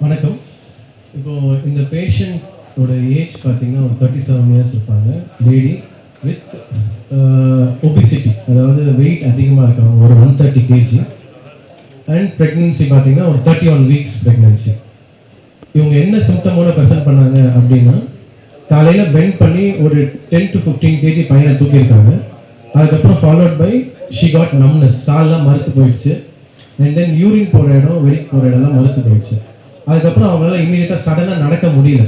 வணக்கம். இப்போ இந்த பேஷண்ட்டோட ஏஜ் பார்த்தீங்கன்னா ஒரு 37 இயர்ஸ் இருப்பாங்க. லேடி வித் ஒபிசிட்டி, அதாவது வெயிட் அதிகமாக இருக்காங்க, ஒரு 130 கேஜி. அண்ட் ப்ரெக்னென்சி பார்த்தீங்கன்னா ஒரு 31 வீக்ஸ் ப்ரெக்னென்சி. இவங்க என்ன சிம்டமோட ப்ரெசென்ட் பண்ணாங்க அப்படின்னா, காலையில் பெண்ட் பண்ணி ஒரு 10 to 15 கேஜி பையனை தூக்கியிருக்காங்க. அதுக்கப்புறம் followed by she got numbness, காலெலாம் மறுத்து போயிடுச்சு. அண்ட் தென் யூரின் போகிற இடம், வெளிக்கு போகிற இடம்லாம் மறுத்து போயிடுச்சு. அதுக்கப்புறம் அவங்களால இமீடியட்டாக சடனாக நடக்க முடியல.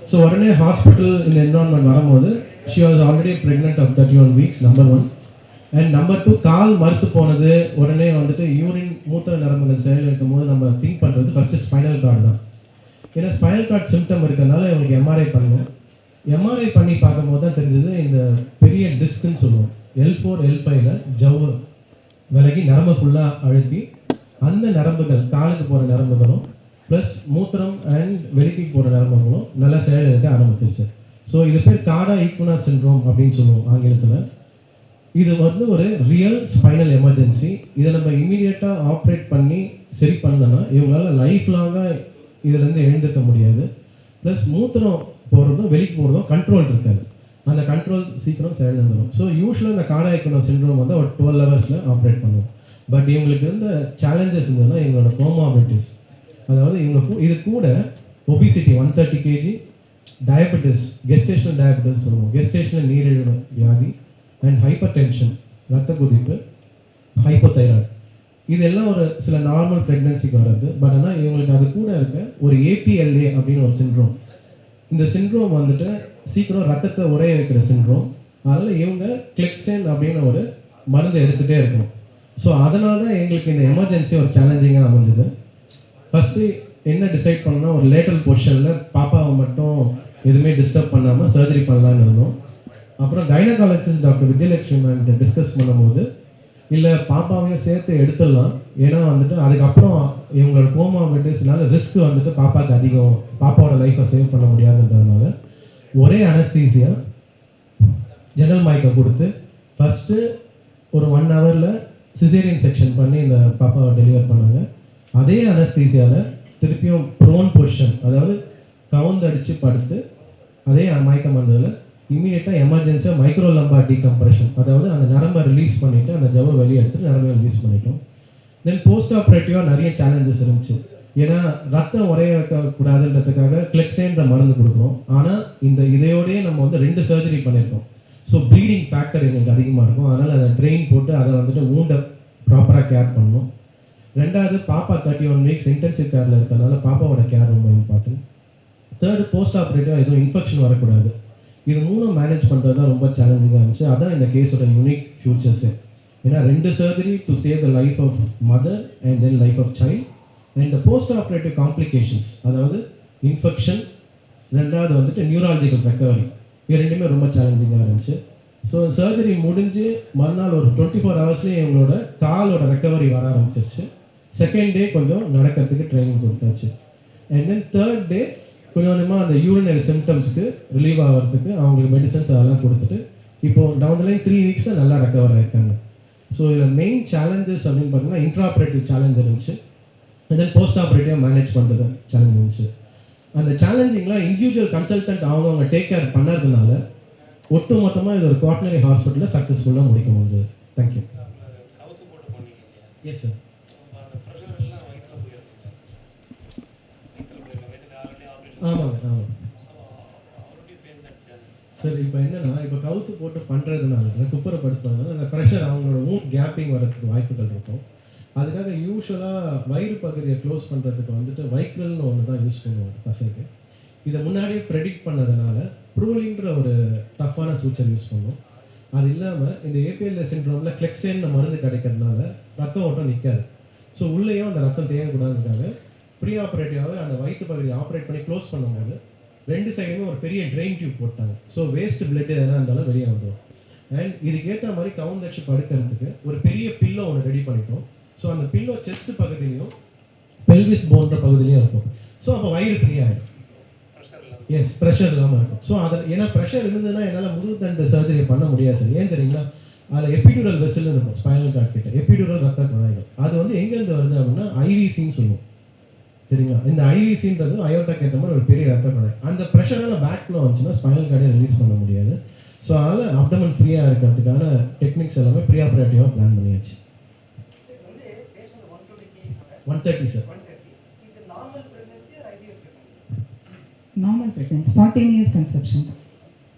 ஸோ உடனே ஹாஸ்பிட்டல் இந்த என்வரான்மெண்ட் வரும்போது she was already pregnant of 31 weeks, number 1. And number 2, கால் மறுத்து போனது. உடனே வந்துட்டு யூரின் மூத்திர நரம்புகள் செயல் இருக்கும்போது நம்ம திங்க் பண்ணுறது ஃபஸ்ட்டு ஸ்பைனல் கார்டு தான். ஏன்னா ஸ்பைனல் கார்டு சிம்டம் இருக்கிறதுனால இவங்களுக்கு எம்ஆர்ஐ பண்ணணும். எம்ஆர்ஐ பண்ணி பார்க்கும்போது தான் தெரிஞ்சது இந்த பெரிய டிஸ்க்குன்னு சொல்லுவோம், L4 L5ல ஜவ்வு விலகி நரம்பு ஃபுல்லாக அழுத்தி அந்த நரம்புகள், காலுக்கு போகிற நரம்புகளும் ப்ளஸ் மூத்திரம் அண்ட் வெளிக்கு போகிற நரம்புகளும் நல்லா செயல் இருக்க ஆரம்பிச்சிருச்சு. ஸோ இது பேர் காடா ஈக்குனா சிண்ட்ரோம் அப்படின்னு சொல்லுவோம் ஆங்கிலத்தில். இது வந்து ஒரு ரியல் ஸ்பைனல் எமர்ஜென்சி. இதை நம்ம இமீடியட்டாக ஆப்ரேட் பண்ணி சரி பண்ணலன்னா இவங்களால லைஃப் லாங்காக இதுலேருந்து எழுந்திருக்க முடியாது. ப்ளஸ் மூத்திரம் போகிறதும் வெளிக்கு போகிறதும் கண்ட்ரோல் இருக்காது. அந்த கண்ட்ரோல் சீக்கிரம் செயல்படுத்தணும். ஸோ யூஸ்வலாக இந்த காடா ஈக்குனா சிண்ட்ரோம் வந்து ஒரு 12 ஹவர்ஸில் ஆப்ரேட் பண்ணுவோம். பட் இவங்களுக்கு இருந்த சேலஞ்சஸ் இருந்ததுன்னா இவங்களோட கோமாபிலிட்டிஸ், அதாவது இவங்க இது கூட obesity 130 KG, diabetes, gestational diabetes சொல்லுவோம், கெஸ்டேஷனல் நீரிழிவு வியாதி, அண்ட் ஹைப்பர் டென்ஷன், ரத்த கொதிப்பு, ஹைப்போதைராய்டு. இதெல்லாம் ஒரு சில நார்மல் ப்ரெக்னன்சிக்கு வர்றது. பட் ஆனால் இவங்களுக்கு அது கூட இருக்க ஒரு APLA அப்படின்னு ஒரு சிண்ட்ரோம். இந்த சிண்ட்ரோம் வந்துட்டு சீக்கிரம் ரத்தத்தை உரைய வைக்கிற சிண்ட்ரோம். அதனால் இவங்க கிளெக்சேன் அப்படின்னு ஒரு மருந்து எடுத்துகிட்டே இருக்கணும். ஸோ அதனால தான் எங்களுக்கு இந்த எமர்ஜென்சி ஒரு சேலஞ்சிங்காக அமைஞ்சது. ஃபஸ்ட்டு என்ன டிசைட் பண்ணால் ஒரு லேட்டரல் பொசிஷனில் பாப்பாவை மட்டும் எதுவுமே டிஸ்டர்ப் பண்ணாமல் சர்ஜரி பண்ணலான்னு இருந்தோம். அப்புறம் gynaecologist doctor Vijayalakshmi ma'am discuss பண்ணும்போது, இல்லை பாப்பாவையும் சேர்த்து எடுத்துடலாம், ஏன்னா வந்துட்டு அதுக்கப்புறம் இவங்களோட கோமாபிலிட்டிஸ்னால ரிஸ்க் வந்துட்டு பாப்பாவுக்கு அதிகம், பாப்பாவோட லைஃப்பை சேவ் பண்ண முடியாதுன்றதுனால ஒரே அனஸ்தீசியா ஜெனரல் மயக்கை கொடுத்து ஃபஸ்ட்டு ஒரு 1 ஹவரில் சிசேரியன் செக்ஷன் பண்ணி இந்த பாப்பாவை டெலிவர் பண்ணாங்க. அதே அனஸ்தீசியாவில் திருப்பியும் ப்ரோன் பொசிஷன், அதாவது கவுந்து அடித்து படுத்து அதே மயக்க மருந்தில் இமீடியட்டாக எமர்ஜென்சியாக மைக்ரோ லம்பார் டீகம்ப்ரெஷன், அதாவது அந்த நரம்பை ரிலீஸ் பண்ணிவிட்டு அந்த ஜவ்வை வெளியே எடுத்துட்டு நரம்பை ரிலீஸ் பண்ணிட்டோம். தென் போஸ்ட் ஆப்ரேட்டிவாக நிறைய சேலஞ்சஸ் இருந்துச்சு. ஏன்னா ரத்தம் உரைய வைக்கக்கூடாதுன்றதுக்காக கிளெக்சேன்ற மருந்து கொடுக்குறோம். ஆனால் இதையோடய நம்ம வந்து 2 சர்ஜரி பண்ணியிருக்கோம். ஸோ ப்ளீடிங் ஃபேக்டர் எங்களுக்கு அதிகமாக இருக்கும். அதனால் அதை ட்ரெயின் போட்டு அதை வந்துட்டு ஊண்டை ப்ராப்பராக கேர் பண்ணணும். ரெண்டாவது, பாப்பா 31 வீக்ஸ் இன்டென்சிவ் கேரில் இருக்கிறதுனால பாப்பாவோட கேர் ரொம்ப இம்பார்ட்டன்ட். தேர்டு, போஸ்ட் ஆப்ரேட்டிவாக எதுவும் இன்ஃபெக்ஷன் வரக்கூடாது. இது 3 மேனேஜ் பண்ணுறது தான் ரொம்ப சேலஞ்சிங்காக இருந்துச்சு. அதான் இந்த கேஸோட யூனிக் ஃபியூச்சர்ஸு. ஏன்னா 2 surgery to save the life of mother and then life of child. And post operative complications, அதாவது இன்ஃபெக்ஷன், ரெண்டாவது வந்துட்டு நியூராலஜிக்கல் ரெக்கவரி, இது 2மே ரொம்ப சேலஞ்சிங்காக இருந்துச்சு. ஸோ சர்ஜரி முடிஞ்சு மறுநாள் ஒரு 24 ஹவர்ஸ்லேயே எங்களோட காலோட ரெக்கவரி வர ஆரம்பிச்சிருச்சு. செகண்ட் டே கொஞ்சம் நடக்கிறதுக்கு ட்ரைனிங் கொடுத்தாச்சு. அண்ட் தென் தேர்ட் டே கொஞ்சம் கொஞ்சமாக அந்த யூரினரி சிம்டம்ஸ்க்கு ரிலீவ் ஆகிறதுக்கு அவங்களுக்கு மெடிசன்ஸ் அதெல்லாம் கொடுத்துட்டு இப்போது டவுன் த லைன் 3 வீக்ஸில் நல்லா ரெக்கவர் ஆகிருக்காங்க. ஸோ இதில் மெயின் சேலஞ்சஸ் அப்படின்னு பார்த்தீங்கன்னா இன்ட்ராஆப்ரேட்டிவ் சேலஞ்ச் இருந்துச்சு, அண்ட் தென் போஸ்ட் ஆப்ரேட்டிவாக மேனேஜ் பண்ணுறது சேலஞ்ச் இருந்துச்சு. அந்த சேலஞ்சிங்லாம் இண்டிவிஜுவல் கன்சல்டன்ட் அவங்க டேக் கேர் பண்ணுறதுனால ஒட்டு மொத்தமாக இது ஒரு குவார்டினரி ஹாஸ்பிட்டலில் சக்ஸஸ்ஃபுல்லாக முடிக்க முடிஞ்சது. தேங்க்யூ. Yes sir. ஆமாங்க ஆமாம் சார். இப்போ என்னென்னா, இப்போ கவுத்து போட்டு பண்ணுறதுனால குப்புறப்படுத்துறதுனால அந்த ப்ரெஷர் அவங்களோட ஊன் கேப்பிங் வரதுக்கு வாய்ப்புகள் இருக்கும். அதுக்காக யூஸ்வலாக வயிறு பகுதியை க்ளோஸ் பண்ணுறதுக்கு வந்துட்டு வைக்ரல்னு ஒன்று தான் யூஸ் பண்ணுவாங்க பசங்க. இதை முன்னாடியே ப்ரெடிக்ட் பண்ணதுனால ப்ரூலிங்கிற ஒரு டஃப்பான சூச்சர் யூஸ் பண்ணுவோம். அது இல்லாமல் இந்த APLA சிண்ட்ரோமில் கிளெக்சேன் மருந்து கிடைக்கிறதுனால ரத்தம் ஓட்டம் நிற்காது. ஸோ உள்ளேயும் அந்த ரத்தம் தேவைக்கூடாதுக்காக ப்ரீ ஆப்ரேட்டிவாகவே அந்த வயிற்று பகுதியை ஆப்ரேட் பண்ணி க்ளோஸ் பண்ணும்போது 2 சைடுமே ஒரு பெரிய ட்ரெயின் டியூப் போட்டாங்க. ஸோ வேஸ்ட் பிளட் எதனா இருந்தாலும் வெளியே வந்துடும். அண்ட் இதுக்கேற்ற மாதிரி கவுந்தடிச்சு படுக்கிறதுக்கு ஒரு பெரிய பில்லோ ஒன்று ரெடி பண்ணிட்டோம். ஸோ அந்த பில்லோ செஸ்ட் பகுதியிலையும் பெல்விஸ் போன்ற பகுதியிலையும் இருக்கும். ஸோ அப்போ வயிறு ஃப்ரீ ஆகிடும். எஸ், ப்ரெஷர் இல்லாமல் இருக்கும். ஸோ அதில் ஏன்னா ப்ரெஷர் இருந்ததுன்னா என்னால் முதுகுத்தண்டு சர்ஜரி பண்ண முடியாது சார். ஏன் தெரியுங்களா, அதில் எபிடியூரல் வெசல் இருக்கும் ஸ்பைனல் கார்ட் கிட்ட, எபிடியூரல் ரத்த குழாய்கள். அது வந்து எங்கேருந்து வருது அப்படின்னா IVCன்னு சொல்லுவோம். சரிங்களா? இந்த ஐவிசின்றது அயோட்டாக்கு ஏற்ற மாதிரி ஒரு பெரிய ரத்த குழாய். அந்த ப்ரெஷரால் பேக்கில் வந்துச்சுன்னா ஸ்பைனல் கார்டை ரிலீஸ் பண்ண முடியாது. ஸோ அதனால் அப்டமன் ஃப்ரீயாக இருக்கிறதுக்கான டெக்னிக்ஸ் எல்லாமே ப்ரீ ஆப்ரேட்டிவாக பிளான் பண்ணியாச்சு. 130 sir. Normal pregnancy, spontaneous conception.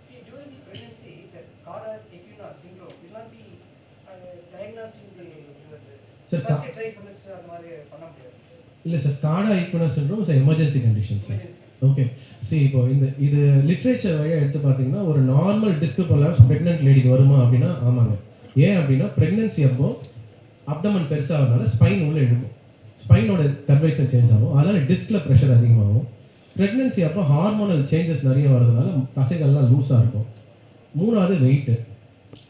See, during the pregnancy, the cardiac equinox syndrome will not be diagnosed in the first trimester அந்த மாதிரி பண்ண முடியாது. இல்லை sir, cauda equina syndrome is emergency condition sir. Okay, சரி, இப்போ இது literature வழியாக எடுத்து பார்த்தீங்கன்னா ஒரு நார்மல் டிஸ்க் ப்ரொலாப்ஸ் ப்ரெக்னென்ட் லேடிக்கு வருமா அப்படின்னா ஆமாங்க. ஏன் அப்படின்னா ப்ரெக்னென்சி அப்போ அப்டமன் பெருசாகிறதுனால ஸ்பைன் உள்ள இழுக்கும், ஸ்பைனோட கர்வேச்சர் சேஞ்ச் ஆகும், அதனால் டிஸ்கில் ப்ரெஷர் அதிகமாகும். ப்ரெக்னென்சி அப்போ ஹார்மோனல் சேஞ்சஸ் நிறைய வரதுனால தசைகள்லாம் லூஸாக இருக்கும். மூணாவது வெயிட்டு,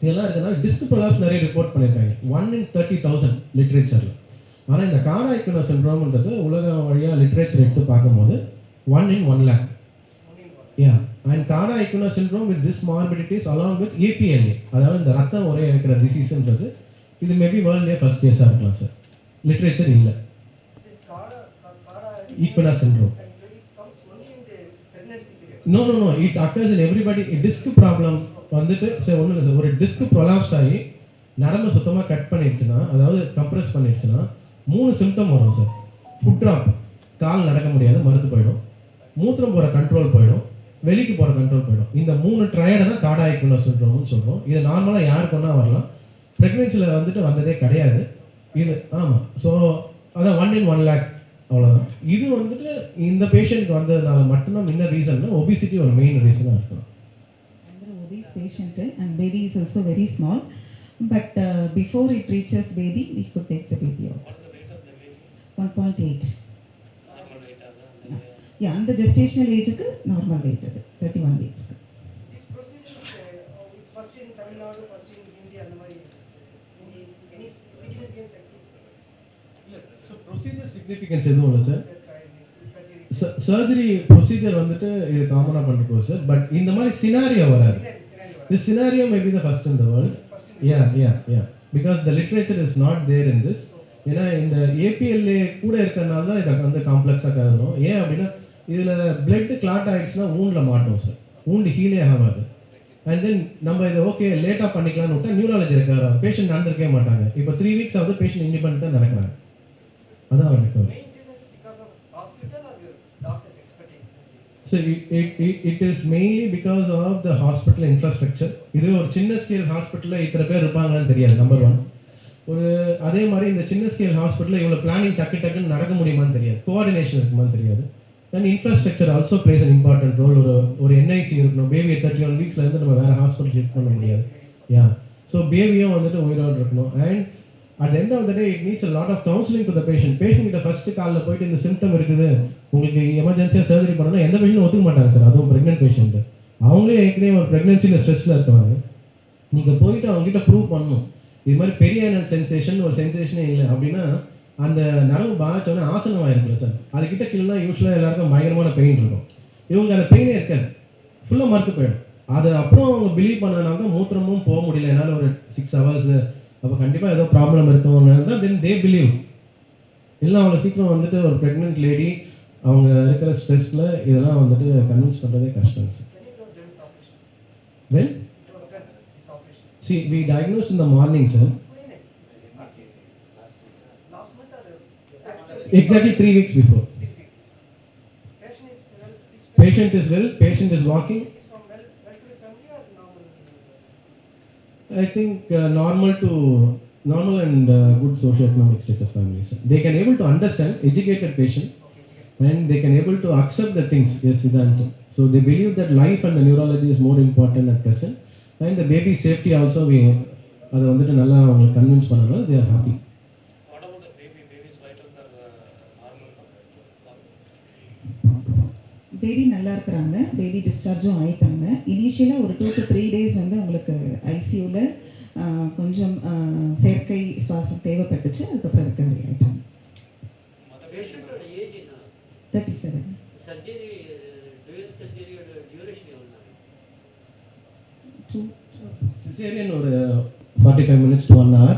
இதெல்லாம் இருக்கிறதுனால டிஸ்க் ப்ரொலாப்ஸ் நிறைய ரிப்போர்ட் பண்ணியிருக்காங்க 1 in 30,000 லிட்ரேச்சரில். ஆனால் இந்த கார்டா ஈக்வினாஸ் சிண்ட்ரோம்ன்றது உலகம் வழியாக லிட்ரேச்சர் எடுத்து பார்க்கும்போது 1 in 1 lakh. Yeah, and cauda equina syndrome with this morbidities along with APLA, அதாவது இந்த ரத்தம் ஒரே இருக்கிற டிசீஸ்ன்றது இது மேபி வேர்ல்ட்லேயே ஃபர்ஸ்ட் கேஸாக இருக்கலாம் சார். லிட்ரேச்சர் இல்லை equina syndrome. No, it occurs in everybody. Disc problem வந்துட்டு சார் ஒன்றும் இல்லை சார், ஒரு டிஸ்க் ப்ரொலாப்ஸ் ஆகி நரம்பு சுத்தமாக கட் பண்ணிடுச்சுன்னா, அதாவது கம்ப்ரெஸ் பண்ணிடுச்சுன்னா 3 சிம்டம் வரும் சார். ஃபுட் ட்ராப், கால் நடக்க முடியாது, மறுத்து போயிடும். மூத்திரம் போகிற கண்ட்ரோல் போயிடும், வெளிக்கு போகிற கண்ட்ரோல் போயிடும். இந்த 3 ட்ரையடை தான் கார்டா ஈக்வினாஸ் சிண்ட்ரோம்னு சொல்கிறோம். இது நார்மலாக யாருக்கு ஒன்றா வரலாம், ப்ரெக்னென்சியில் வந்துட்டு வந்ததே கிடையாது இது. ஆமாம், ஸோ அதான் 1 in 1 lakh அவ்வளோதான். இது வந்துட்டு இந்த பேஷண்ட்க்கு வந்ததுனால மட்டும்தான் என்ன ரீசன்னா ஒபிசிட்டி ஒரு மெயின் ரீசனாக இருக்கலாம். Obese patient and baby is also very small, but before it reaches baby, we could take the baby out. 1.8. Yeah, and the gestational age is normal weight, 31 weeks. This procedure is first in Tamil Nadu, first in India, and any significance? So procedure significance எதுவும் இல்லை sir. Surgery procedure வந்துட்டு இது காமனாக பண்ணிட்டு sir. But இந்த மாதிரி scenario வராது. This scenario may be the first in the world. Yeah. Because the literature is not there in this. ஏன்னா இந்த ஏபிஎல்ஏ கூட இருக்கிறதுனால தான் இதை வந்து காம்ப்ளெக்ஸாக கருதணும். ஏன் அப்படின்னா இதில் பிளட் கிளாட் ஆகிடுச்சுன்னா ஊண்டில் மாட்டோம் சார், ஊண்டு ஹீலே ஆகாது. அண்ட் தென் நம்ம இதை ஓகே லேட்டாக பண்ணிக்கலாம்னு விட்டா நியூராலஜி இருக்காரு, பேஷண்ட் நடந்திருக்கவே மாட்டாங்க. இப்போ 3 weeks ஆகுது, பேஷண்ட் இண்டிபெண்டாக நடக்கிறாங்க. அதான் அவருக்கு. So it is mainly because of the hospital infrastructure. இது ஒரு சின்ன ஸ்கேல் ஹாஸ்பிட்டலில் இத்தனை பேர் இருப்பாங்கன்னு தெரியாது, நம்பர் 1. ஒரு அதே மாதிரி இந்த சின்ன ஸ்கேல் ஹாஸ்பிட்டலில் இவ்வளோ பிளானிங் டக்குன்னு நடக்க முடியுமான்னு தெரியாது, கோஆர்டினேஷன் இருக்குமான்னு தெரியாது. And infrastructure also plays an important role. ஒரு என்ஐசி இருக்கணும், பேபியை 31 weeksலேருந்து நம்ம வேறு ஹாஸ்பிட்டல் ஷிஃப்ட் பண்ண முடியாது. ஸோ பேபியும் வந்துட்டு உயிரோடு இருக்கணும். And at the end of the day it needs a lot of counseling to the patient. Patient கிட்ட ஃபர்ஸ்ட் காலில் போயிட்டு இந்த சிம்டம் இருக்குது, உங்களுக்கு எமர்ஜென்சியாக சர்ஜரி பண்ணணும், எந்த பேஷண்ட்டும் ஒத்துக்க மாட்டாங்க சார். அதுவும் ப்ரெக்னென்ட் பேஷண்ட், அவங்களே ஏற்கனவே ஒரு ப்ரெக்னென்சியில் ஸ்ட்ரெஸ்ஸில் இருக்காங்க. நீங்கள் போயிட்டு அவங்ககிட்ட ப்ரூவ் பண்ணணும் இது மாதிரி பெரிய சென்சேஷன் ஒரு சென்சேஷனே இல்லை அப்படின்னா அந்த நரம்பு பாதிச்சோடனே ஆசனம் ஆயிருக்குல்ல சார், அதுக்கிட்ட கீழே யூஸ்வலாக எல்லாருக்கும் பயங்கரமான பெயின் இருக்கும். இவங்க அந்த பெயினே இருக்காது, ஃபுல்லாக மறுத்து போயிடும். அது அப்புறம் அவங்க பிலீவ் பண்ணனால தான் மூத்திரமும் போக முடியல என்னால் ஒரு 6 hours, அப்போ கண்டிப்பாக ஏதோ ப்ராப்ளம் இருக்கும்னு தான் தென் தே பிலீவ். இல்லை அவ்வளோ சீக்கிரம் வந்துட்டு ஒரு ப்ரெக்னென்ட் லேடி அவங்க இருக்கிற ஸ்ட்ரெஸ்ஸில் இதெல்லாம் வந்துட்டு கன்வின்ஸ் பண்ணுறதே கஷ்டம் sir. Well see we diagnosed in the morning sir, exactly 3 weeks before. Patient is well, patient is walking. I think normal and good socio-economic status families. They can able to understand, educated patient, and they can able to accept the things. Yes, Siddhant. So they believe that life and the neurology is more important at present, and the baby safety also we அதை வந்துட்டு நல்லா அவங்களை convince பண்ணனால they are happy. What about the baby? Baby's vitals are normal? Baby நல்லா இருக்கிறாங்க, baby டிஸ்சார்ஜும் ஆயிட்டாங்க. இனிஷியலாக ஒரு 2 to 3 days வந்து உங்களுக்கு ஐசியூவில் கொஞ்சம் செயற்கை சுவாசம் தேவைப்பட்டுச்சு, அதுக்கப்புறம் ரெக்கவரி ஆகிட்டாங்க. 37. சிசேரியன் ஒரு 45 minutes to 1 hour.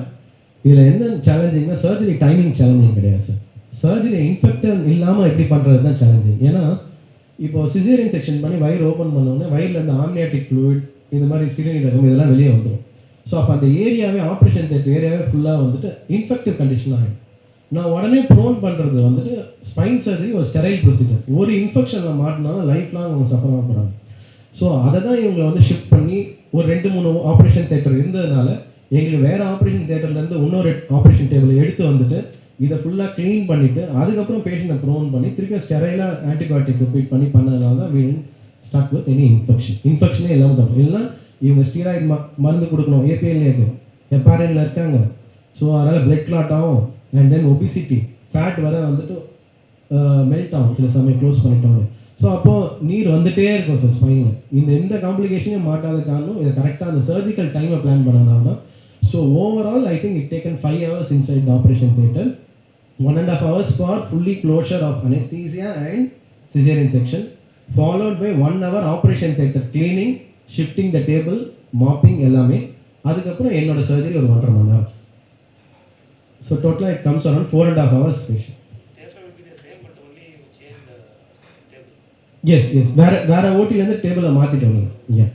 இதில் என்ன சேலஞ்சிங்னா சர்ஜரி டைமிங் சேலஞ்சிங் கிடையாது சார். சர்ஜரி இன்ஃபெக்டட் இல்லாமல் எப்படி பண்ணுறது தான் சேலஞ்சிங். ஏன்னா இப்போ சிசேரியன் செக்ஷன் பண்ணி வயிறு ஓப்பன் பண்ணோடனே வயிறில் இந்த ஆம்னியாட்டிக் ஃப்ளூயிட் இந்த மாதிரி சிறுநீரகம் இதெல்லாம் வெளியே வந்துடும். ஸோ அப்போ அந்த ஏரியாவே ஆப்ரேஷன் தேட்டர் ஏரியாவே ஃபுல்லாக வந்துட்டு இன்ஃபெக்டிவ் கண்டிஷன் ஆகிடும். நான் உடனே ப்ரோன் பண்ணுறது வந்துட்டு ஸ்பைன் சர்ஜரி ஒரு ஸ்டெரைல் ப்ரொசீஜர். ஒரு இன்ஃபெக்ஷனில் மாட்டினாலும் லைஃப் லாங் அவங்க சஃபர் ஆக போகிறாங்க. ஸோ அதை தான் இவங்களை வந்து ஷிஃப்ட் பண்ணி ஒரு 2-3 ஆப்ரேஷன் தேட்டர் இருந்ததுனால எங்களுக்கு வேறு ஆப்ரேஷன் தேட்டர்லேருந்து இன்னொரு ஆப்ரேஷன் டேபிள் எடுத்து வந்துட்டு இதை ஃபுல்லாக க்ளீன் பண்ணிவிட்டு அதுக்கப்புறம் பேஷண்ட்டை ப்ரோன் பண்ணி திருப்பி ஸ்டெரைலாக ஆன்டிபயோட்டிக் ரிப்பீட் பண்ணி பண்ணதுனால தான் வீ ஸ்டார்ட் வித் எனி இன்ஃபெக்ஷனே இல்லாமல் தப்பு. இல்லைன்னா இவங்க ஸ்டீராய்டு மருந்து கொடுக்கணும், ஏபிஎல்லே இருக்கும், ஹெப்பாரினில் இருக்காங்க. ஸோ அதனால் பிளட் கிளாட் ஆகும். அண்ட் தென் ஒபிசிட்டி ஃபேட் வர வந்துட்டு மெல்ட் ஆகும் சில சமயம் க்ளோஸ் பண்ணிட்டோம். ஸோ அப்போது நீர் வந்துகிட்டே இருக்கும் சார் ஸ்பைனில். எந்த காம்ப்ளிகேஷனையும் மாட்டாத காரணம் இதை கரெக்டாக அந்த சர்ஜிக்கல் டைமை பிளான் பண்ணனால தான். So overall I think it taken 5 hours inside the operation theatre, 1.5 hours for fully closure of anesthesia and cesarean section, followed by 1 hour operation theater cleaning, shifting the table, mopping எல்லாமே. அதுக்கப்புறம் என்னோட surgery ஒரு 1.5 மணி நேரம். So டோட்டலாக it comes around 4.5 hours patient. Theatre will be the same, but only you change the table. Yes வேற ஓட்டிலேருந்து டேபிளை மாற்றிட்டு வந்தோம். ஏன்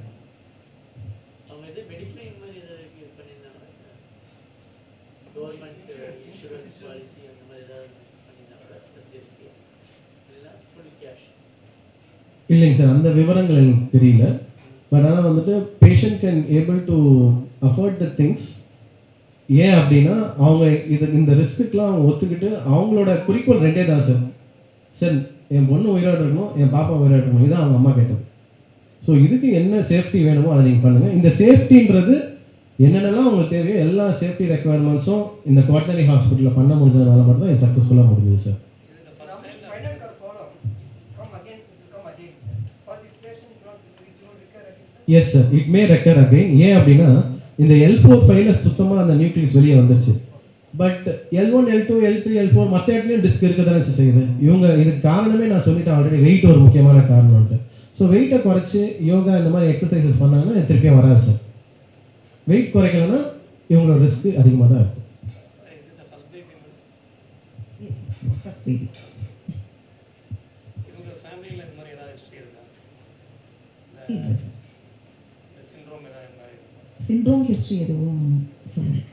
அவங்க இது மெடிக்ளைம் மாதிரி ஏதாவது இது பண்ணியிருந்தாங்க, கவர்மெண்ட் இன்சூரன்ஸ் பாலிசி அந்த மாதிரி ஏதாவது பண்ணியிருந்தாங்க சர்ஜரிக்கு, இல்லை ஃபுல் கேஷ்? இல்லைங்க சார், அந்த விவரங்கள் எனக்கு தெரியல. பட் ஆனால் வந்துட்டு patient can able to afford the things. ஏன் அப்படின்னா அவங்க இந்த ரிஸ்க்குலாம் அவங்க ஒத்துக்கிட்டு அவங்களோட குறிக்கோள் 2 தான் சார். சார் என் பொண்ணு உயிரோடு இருக்கணும், என் பாப்பா உயிரோடு இருக்கணும், இதுதான் அவங்க அம்மா கேட்டது. ஸோ இதுக்கு என்ன சேஃப்டி வேணுமோ அதை நீங்கள் பண்ணுங்கள். இந்த சேஃப்டின்றது என்னென்னலாம் உங்களுக்கு தேவையோ எல்லா சேஃப்டி ரெக்குவயர்மெண்ட்ஸும் இந்த குவாட்டனரி ஹாஸ்பிட்டலில் பண்ண முடிஞ்சதுனால மட்டும் தான் இது சக்ஸஸ்ஃபுல்லாக முடிஞ்சது sir. Now, spinal cord column come again, sir. For this patient, it will recur again, sir. Yes sir, it may recur again. ஏன் அப்படின்னா இந்த L4 ஃபைல சுத்தமாக அந்த நியூக்ளியஸ் வெளியே வந்துருச்சு. But L1, L2, L3, L4 மற்ற இடத்துலையும் டிஸ்க் இருக்க தானே செய்யுது. இவங்க இதுக்கு காரணமே நான் சொல்லிட்டேன் ஆல்ரெடி, வெயிட் ஒரு முக்கியமான காரணம்ட்டு. ஸோ வெயிட்டை குறைச்சி யோகா இந்த மாதிரி எக்ஸசைசஸ் பண்ணாங்கன்னா இது திருப்பியும் வராது சார். வெயிட் குறைக்கலன்னா இவங்களோட ரிஸ்க் அதிகமாக தான் இருக்கும். Is it the first baby? Yes, first baby. இவங்க ஃபேமிலியில் இந்த மாதிரி ஏதாவது ஹிஸ்ட்ரி இருக்கா? இல்லை சார், இந்த சிண்ட்ரோம் ஏதாவது இந்த மாதிரி இருக்கா? சிண்ட்ரோம் ஹிஸ்ட்ரி எதுவும் சொல்லுங்கள்.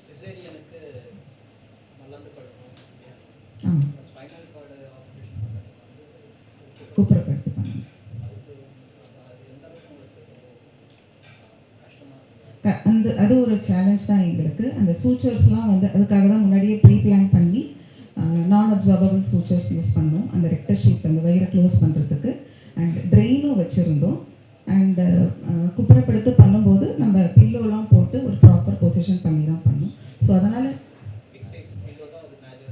சிசேரியனுக்கு மலர்ந்து படுக்கணும், ஆ ஸ்பைனல் கார்டு ஆப்ரேஷன் பண்ணுறதுக்கு வந்து கூப்பிடப்படுத்து பண்ணுங்க. அதுக்கு அது எந்த அளவுக்கு உங்களுக்கு கஷ்டமாக இருக்குது? அது ஒரு சேலஞ்ச் தான் எங்களுக்கு. அந்த சூச்சர்ஸ்லாம் வந்து அதுக்காக தான் முன்னாடியே ப்ரீ பிளான் பண்ணி நான் அப்சார்பபிள் சூச்சர்ஸ் யூஸ் பண்ணோம் அந்த ரெக்டர் ஷீட் அந்த வயிறை க்ளோஸ் பண்ணுறதுக்கு. அண்ட் ட்ரெயினும் வச்சுருந்தோம். அண்ட் குப்புறப்படுத்து பண்ணும்போது நம்ம பில்லோலாம் போட்டு ஒரு ப்ராப்பர் பொசிஷன் பண்ணி தான் பண்ணோம். ஸோ அதனால் பிக் சைஸ் பில்லோ தான் அது மேலே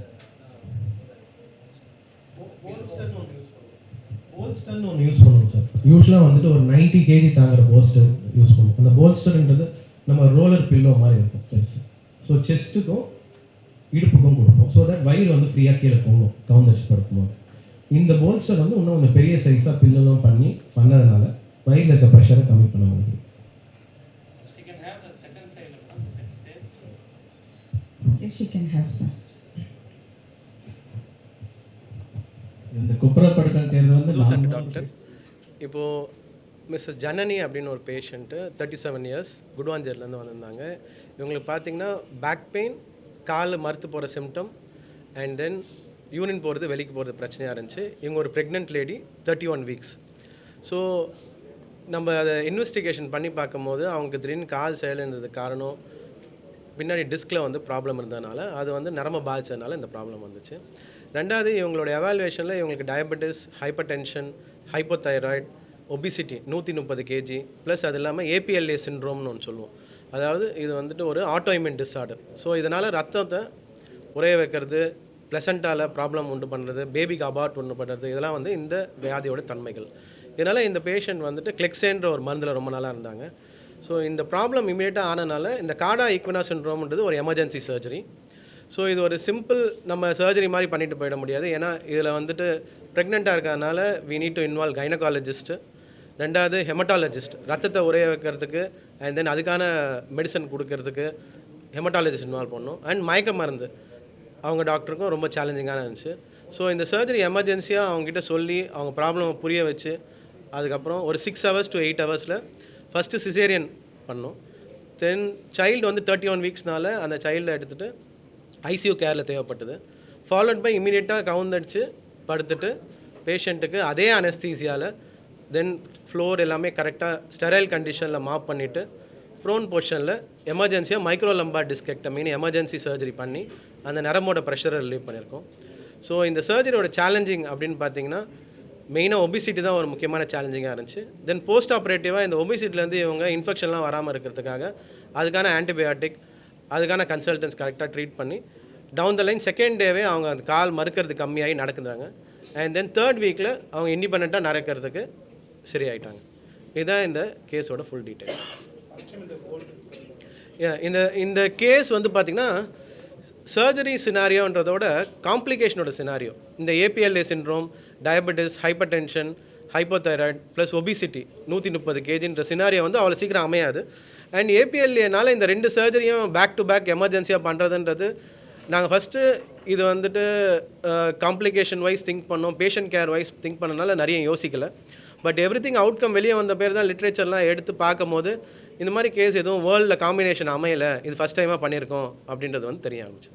போல்ஸ்டர்னு ஒன்று யூஸ் பண்ணுவோம் சார். யூஸ்வலாக வந்துட்டு ஒரு 90 kg தாங்குற போல்ஸ்டர் யூஸ் பண்ணுவோம். அந்த போல்ஸ்டர்ன்றது நம்ம ரோலர் பில்லோ மாதிரி இருக்கும் பெருசு. ஸோ செஸ்ட்டுக்கும் இடுப்புக்கும் கொடுப்போம். ஸோ தட் வயிறு வந்து ஃப்ரீயாக கீழே தோணும் கவுந்தடிச்சு படுக்கும்போது. இந்த போல்ஸ்டர் வந்து இன்னும் கொஞ்சம் பெரிய சைஸாக பில்லெல்லாம் பண்ணதுனால வயிறில் இருக்க ப்ரெஷரை கம்மி பண்ண முடியும். She can have the second child, madam. Is it safe? she can have some. இந்த குப்புறப்படுத்தல் தேர்வு வந்து டாக்டர் இப்போது மிஸ்ஸஸ் ஜனனி அப்படின்னு ஒரு பேஷண்ட்டு 37 years குடுவாஞ்சேரிலேருந்து வந்திருந்தாங்க. இவங்களுக்கு பார்த்தீங்கன்னா பேக் பெயின், கால் மறுத்து போகிற சிம்டம், அண்ட் தென் யூரின் போகிறது வெளிக்கு போகிறது பிரச்சனையாக இருந்துச்சு. இவங்க ஒரு ப்ரெக்னென்ட் லேடி, 31 weeks. ஸோ நம்ம அதை இன்வெஸ்டிகேஷன் பண்ணி பார்க்கும்போது அவங்களுக்கு திடீர்னு கால் செயலுன்றது காரணம் பின்னாடி டிஸ்கில் வந்து ப்ராப்ளம் இருந்ததுனால அது வந்து நரம்பு பாதிச்சதுனால இந்த ப்ராப்ளம் வந்துச்சு. ரெண்டாவது இவங்களோட எவாலுவேஷனில் இவங்களுக்கு diabetes, hypertension, hypothyroid, obesity 130 kg plus அது இல்லாமல் ஏபிஎல்ஏ சிண்ட்ரோம்னு ஒன்று சொல்லுவோம். அதாவது இது வந்துட்டு ஒரு ஆட்டோஇம்யூன் டிஸார்டர். ஸோ இதனால் ரத்தத்தை உறைய வைக்கிறது, ப்ளசண்டாவில் ப்ராப்ளம் உண்டு பண்ணுறது, பேபிக்கு அபார்ட் உண்டு பண்ணுறது, இதெல்லாம் வந்து இந்த வியாதியோட தன்மைகள். இதனால் இந்த பேஷண்ட் வந்துட்டு கிளெக்ஸேன்ற ஒரு மருந்தில் ரொம்ப நாளாக இருந்தாங்க. ஸோ இந்த ப்ராப்ளம் இமீடியட்டாக ஆனதுனால இந்த கார்டா ஈக்வினா சிண்ட்ரோம்ன்றது ஒரு எமர்ஜென்சி சர்ஜரி. ஸோ இது ஒரு சிம்பிள் நம்ம சர்ஜரி மாதிரி பண்ணிட்டு போயிட முடியாது. ஏன்னா இதில் வந்துட்டு ப்ரெக்னெண்ட்டாக இருக்கிறதுனால we need to involve gynaecologist, ரெண்டாவது ஹெமட்டாலஜிஸ்ட், ரத்தத்தை உறைய வைக்கிறதுக்கு அண்ட் தென் அதுக்கான மெடிசன் கொடுக்கறதுக்கு, ஹெமட்டாலஜிஸ்ட் இன்வால்வ் பண்ணோம். அண்ட் மயக்க மருந்து அவங்க டாக்டருக்கும் ரொம்ப சேலஞ்சிங்காக இருந்துச்சு. ஸோ இந்த சர்ஜரி எமர்ஜென்சியாக அவங்ககிட்ட சொல்லி அவங்க ப்ராப்ளமை புரிய வச்சு அதுக்கப்புறம் ஒரு 6 hours to 8 hours first caesarean பண்ணோம். தென் சைல்டு வந்து 31 weeksனால அந்த சைல்டை எடுத்துகிட்டு ஐசியூ கேரில் தேவைப்பட்டது. ஃபாலோட் பை இமீடியட்டாக கவுந்தடிச்சு படுத்துட்டு பேஷண்ட்டுக்கு அதே அனஸ்தீசியாவில் தென் ஃப்ளோர் எல்லாமே கரெக்டாக ஸ்டெரைல் கண்டிஷனில் மாப் பண்ணிவிட்டு ப்ரோன் பொசிஷனில் எமர்ஜென்சியாக மைக்ரோ லம்பார் டிஸ்கெக்டமின்னு எமர்ஜென்சி சர்ஜரி பண்ணி அந்த நரம்போட ப்ரெஷரை ரிலீவ் பண்ணியிருக்கோம். ஸோ இந்த சர்ஜரியோட சேலஞ்சிங் அப்படின்னு பார்த்தீங்கன்னா மெயினாக ஒபிசிட்டி தான் ஒரு முக்கியமான சேலஞ்சிங்காக இருந்துச்சு. தென் போஸ்ட் ஆப்ரேட்டிவாக இந்த ஒபிசிட்டிலேருந்து இவங்க இன்ஃபெக்ஷன்லாம் வராமல் இருக்கிறதுக்காக அதுக்கான ஆன்டிபயோட்டிக் அதுக்கான கன்சல்டன்ஸ் கரெக்டாக ட்ரீட் பண்ணி டவுன் த லைன் செகண்ட் டேவே அவங்க அந்த கால் மறுக்கிறது கம்மியாகி நடக்குறாங்க. அண்ட் தென் 3rd வீக்கில் அவங்க இண்டிபெண்ட்டாக நடக்கிறதுக்கு சரியாயிட்டாங்க. இதுதான் இந்த கேஸோட ஃபுல் டீட்டெயில். இந்த கேஸ் வந்து பார்த்திங்கன்னா சர்ஜரி சினாரியோன்றதோட காம்ப்ளிகேஷனோட சினாரியோ. இந்த APLA syndrome, diabetes, hypertension, hypothyroid plus obesity 130 kgன்ற சினாரியோ வந்து அவ்வளோ சீக்கிரம் அமையாது. அண்ட் ஏபிஎல்ஏனால இந்த 2 சர்ஜரியும் பேக் டு பேக் எமர்ஜென்சியாக பண்ணுறதுன்றது நாங்கள் ஃபஸ்ட்டு இது வந்துட்டு காம்ப்ளிகேஷன் வைஸ் திங்க் பண்ணோம், பேஷண்ட் கேர் வைஸ் திங்க் பண்ணனால நிறைய யோசிக்கலை. பட் எவ்ரிதிங் அவுட்கம் வெளியே வந்த பேர் தான் லிட்ரேச்சர்லாம் எடுத்து பார்க்கும்போது இந்த மாதிரி கேஸ் எதுவும் வேர்ல்டில் காம்பினேஷன் அமையலை, இது ஃபஸ்ட் டைமாக பண்ணியிருக்கோம் அப்படின்றது வந்து தெரிய ஆரம்பிச்சு.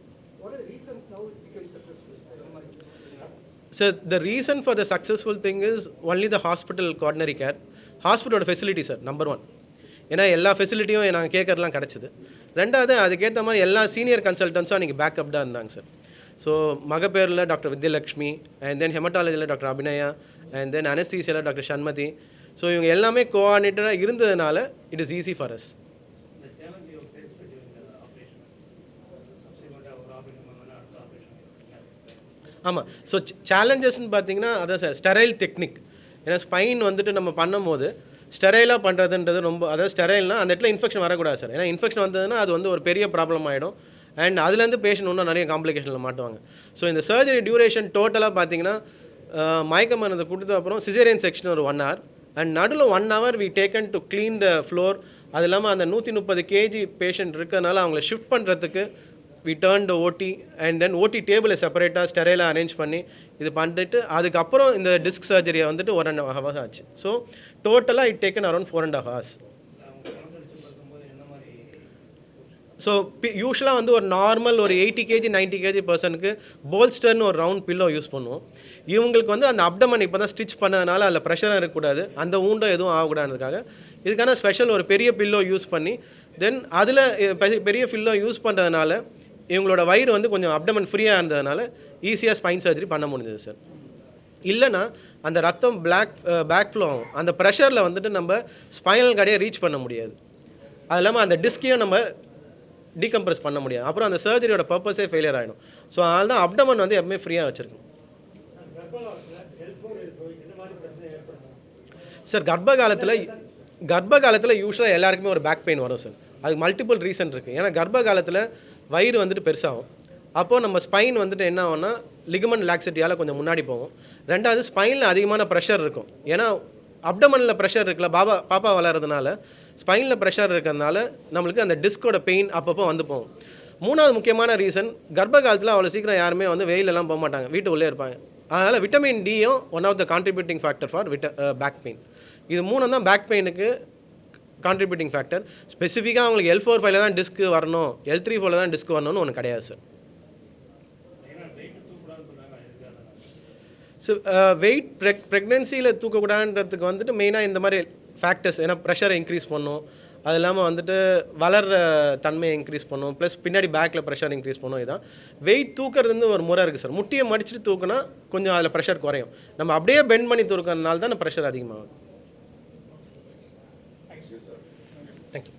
Sir the reason for the successful thing is only the hospital coordinated care, ஹாஸ்பிட்டலோட ஃபெசிலிட்டி சார் நம்பர் 1. ஏன்னா எல்லா ஃபெசிலிட்டியும் நாங்கள் கேட்கறதுலாம் கிடச்சிது. ரெண்டாவது அதுக்கேற்ற மாதிரி எல்லா சீனியர் கன்சல்டன்ஸும் அன்றைக்கி பேக்கப்டாக இருந்தாங்க சார். ஸோ மகப்பேரில் டாக்டர் வித்யலக்ஷ்மி, அண்ட் தென் ஹெமட்டாலஜியில் டாக்டர் அபிநயா, அண்ட் தென் அனஸ்தீசியாவில் டாக்டர் ஷண்மதி. ஸோ இவங்க எல்லாமே கோஆர்டினேட்டராக இருந்ததுனால it is easy for us. ஆமாம். ஸோ சேலஞ்சஸ்ன்னு பார்த்தீங்கன்னா அதான் சார் ஸ்டெரைல் டெக்னிக். ஏன்னா ஸ்பைன் வந்துட்டு நம்ம பண்ணும்போது ஸ்டெரைலாக பண்ணுறதுன்றது ரொம்ப, அதாவது ஸ்டெரைல்னால் அந்த இடத்துல இன்ஃபெக்ஷன் வரக்கூடாது சார். ஏன்னா இன்ஃபெக்ஷன் வந்ததுன்னா அது வந்து ஒரு பெரிய ப்ராப்ளம் ஆகிடும். அண்ட் அதுலேருந்து பேஷண்ட் இன்னும் நிறைய காம்ப்ளிகேஷனில் மாட்டுவாங்க. ஸோ இந்த சர்ஜரி டியூரேஷன் டோட்டலாக பார்த்தீங்கன்னா மயக்க மருந்து கொடுத்த அப்புறம் சிசேரியன் செக்ஷன் ஒரு 1 hour அண்ட் நடுவில் 1 hour we taken to clean the floor. அது இல்லாமல் அந்த 130 kg பேஷண்ட் இருக்கிறதுனால அவங்கள ஷிஃப்ட் பண்ணுறதுக்கு வி டர்ன் த ஓடி அண்ட் தென் ஓடி டேபிளை செப்பரேட்டாக ஸ்டெரைலாக அரேஞ்ச் பண்ணி இது பண்ணிட்டு அதுக்கப்புறம் இந்த டிஸ்க் சர்ஜரியை வந்துட்டு 1.5 hours ஆச்சு. ஸோ டோட்டலாக it taken around 4.5 hours. So யூஸ்வலாக வந்து ஒரு நார்மல் ஒரு 80 kg 90 kg பர்சனுக்கு போல்ஸ்டர்னு ஒரு ரவுண்ட் பில்லோ யூஸ் பண்ணுவோம். இவங்களுக்கு வந்து அந்த அப்டமன் இப்போ தான் ஸ்டிச் பண்ணதுனால அதில் ப்ரெஷரும் இருக்கக்கூடாது, அந்த ஊண்டும் எதுவும் ஆகக்கூடாதுக்காக இதுக்கான ஸ்பெஷல் ஒரு பெரிய பில்லோ யூஸ் பண்ணி தென் அதில் பெரிய பில்லோ யூஸ் பண்ணுறதுனால இவங்களோட வயிறு வந்து கொஞ்சம் அப்டமன் ஃப்ரீயாக இருந்ததுனால ஈஸியாக ஸ்பைன் சர்ஜரி பண்ண முடிஞ்சது சார். இல்லைனா அந்த ரத்தம் பேக் ஃப்ளோ ஆகும், அந்த ப்ரெஷரில் வந்துட்டு நம்ம ஸ்பைனல் கார்டையே ரீச் பண்ண முடியாது. அது இல்லாமல் அந்த டிஸ்கையும் நம்ம டீகம்ப்ரெஸ் பண்ண முடியாது. அப்புறம் அந்த சர்ஜரியோட பர்பஸே ஃபெயிலியர் ஆகிடும். ஸோ அதனால தான் அப்டமன் வந்து எப்பவுமே ஃப்ரீயாக வச்சுருக்கணும் சார். கர்ப்ப காலத்தில் யூஸ்வலாக எல்லாருக்குமே ஒரு பேக் பெயின் வரும் சார். அதுக்கு மல்டிபிள் ரீசன் இருக்குது. ஏன்னா கர்ப்ப காலத்தில் வயிறு வந்துட்டு பெருசாகும். அப்போது நம்ம ஸ்பைன் வந்துட்டு என்ன ஆகும்னா லிகமெண்ட் லாக்ஸிட்டியால் கொஞ்சம் முன்னாடி போகும். ரெண்டாவது ஸ்பைனில் அதிகமான ப்ரெஷர் இருக்கும். ஏன்னா அப்டமனில் ப்ரெஷர் இருக்குல்ல, பாப்பா வளர்கிறதுனால ஸ்பைனில் ப்ரெஷர் இருக்கிறதுனால நம்மளுக்கு அந்த டிஸ்கோட பெயின் அப்பப்போ வந்து போகும். மூணாவது முக்கியமான ரீசன், கர்ப்ப காலத்தில் அவ்வளோ சீக்கிரம் யாருமே வந்து வெயிலெல்லாம் போக மாட்டாங்க, வீட்டு உள்ளே இருப்பாங்க. அதனால் விட்டமின் டியும் one of the contributing factor for back pain. இது மூணு தான் பேக் பெயினுக்கு கான்ட்ரிபியூட்டிங் ஃபேக்டர். ஸ்பெசிஃபிக்காக அவங்களுக்கு L4-5 தான் டிஸ்க் வரணும், L3-4 தான் டிஸ்க் வரணும்னு ஒன்று கிடையாது சார். ஸோ வெயிட் ப்ரெக்னென்சியில் தூக்கக்கூடாதுன்றதுக்கு வந்துட்டு மெயினாக இந்த மாதிரி ஃபேக்டர்ஸ், ஏன்னா ப்ரெஷரை இன்க்ரீஸ் பண்ணும், அது இல்லாமல் வந்துட்டு வளர்கிற தன்மையை இன்க்ரீஸ் பண்ணும், ப்ளஸ் பின்னாடி பேக்கில் ப்ரெஷர் இன்க்ரீஸ் பண்ணும். இதுதான் வெயிட் தூக்கிறது வந்து ஒரு முறை இருக்குது சார். முட்டியை மடிச்சுட்டு தூக்குனா கொஞ்சம் அதில் ப்ரெஷர் குறையும். நம்ம அப்படியே பெண்ட் பண்ணி தூக்கிறதுனால தான் ப்ரெஷர் அதிகமாகும். தேங்க்யூ.